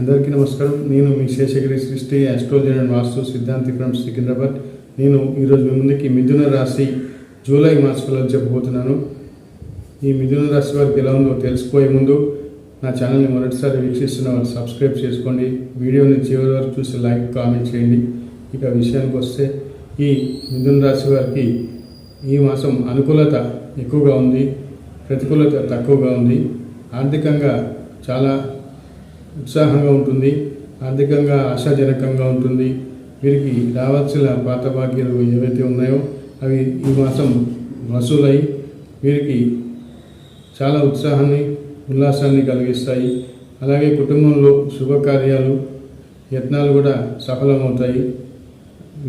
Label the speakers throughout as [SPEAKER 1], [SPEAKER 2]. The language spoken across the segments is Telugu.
[SPEAKER 1] అందరికీ నమస్కారం. నేను మీ శేషగిరి సృష్టి ఆస్ట్రాలజీ అండ్ వాస్తు సిద్ధాంతి ఫ్రమ్ సికింద్రాబాద్. నేను ఈరోజు మీ ముందుకి మిథున రాశి జూలై మాస ఫలాలు చెప్పబోతున్నాను. ఈ మిథున రాశి వారికి ఎలా ఉందో తెలుసుకోయే ముందు నా ఛానల్ని మొదటిసారి వీక్షిస్తున్న వారు సబ్స్క్రైబ్ చేసుకోండి. వీడియోని చివరి వరకు చూసి లైక్ కామెంట్ చేయండి. ఇక విషయానికి వస్తే ఈ మిథున రాశి వారికి ఈ మాసం అనుకూలత ఎక్కువగా ఉంది, ప్రతికూలత తక్కువగా ఉంది. ఆర్థికంగా చాలా ఉత్సాహంగా ఉంటుంది, ఆర్థికంగా ఆశాజనకంగా ఉంటుంది. వీరికి రావాల్సిన పాత బాకీలు ఏవైతే ఉన్నాయో అవి ఈ మాసం వసూలై వీరికి చాలా ఉత్సాహాన్ని ఉల్లాసాన్ని కలిగిస్తాయి. అలాగే కుటుంబంలో శుభకార్యాలు యత్నాలు కూడా సఫలమవుతాయి.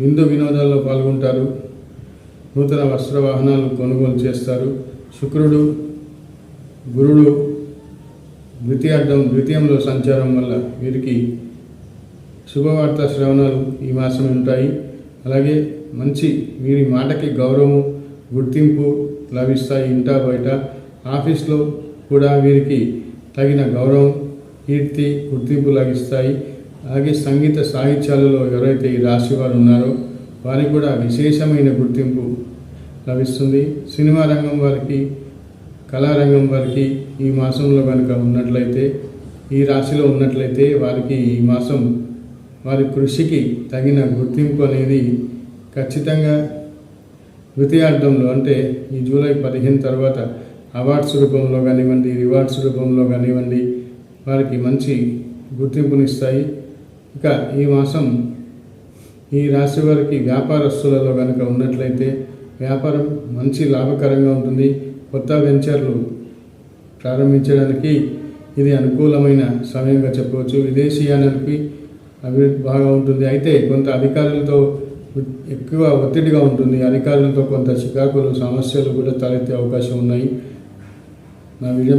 [SPEAKER 1] విందు వినోదాల్లో పాల్గొంటారు. నూతన వస్త్ర వాహనాలు కొనుగోలు చేస్తారు. శుక్రుడు గురుడు ద్వితీయంలో సంచారం వల్ల వీరికి శుభవార్త శ్రవణాలు ఈ మాసం ఉంటాయి. అలాగే మంచి వీరి మాటకి గౌరవం గుర్తింపు లభిస్తాయి. ఇంటా బయట ఆఫీస్లో కూడా వీరికి తగిన గౌరవం కీర్తి గుర్తింపు లభిస్తాయి. అలాగే సంగీత సాహిత్యాలలో ఎవరైతే ఈ రాశి వారు ఉన్నారో వారికి కూడా విశేషమైన గుర్తింపు లభిస్తుంది. సినిమా రంగం వారికి, కళారంగం వారికి ఈ మాసంలో కనుక ఉన్నట్లయితే, ఈ రాశిలో ఉన్నట్లయితే వారికి ఈ మాసం వారి కృషికి తగిన గుర్తింపు అనేది ఖచ్చితంగా ద్వితీయార్థంలో అంటే ఈ జూలై 15 తర్వాత అవార్డ్స్ రూపంలో కానివ్వండి, రివార్డ్స్ రూపంలో కానివ్వండి వారికి మంచి గుర్తింపునిస్తాయి. ఇక ఈ మాసం ఈ రాశి వారికి వ్యాపారస్తులలో కనుక ఉన్నట్లయితే వ్యాపారం మంచి లాభకరంగా ఉంటుంది. కొత్త వెంచర్లు ప్రారంభించడానికి ఇది అనుకూలమైన సమయంగా చెప్పవచ్చు. విదేశీయానానికి అభివృద్ధి బాగా ఉంటుంది. అయితే కొంత అధికారులతో ఎక్కువ ఒత్తిడిగా ఉంటుంది. అధికారులతో కొంత చికాకులు సమస్యలు కూడా తలెత్తే అవకాశం ఉన్నాయి. నా వీడియో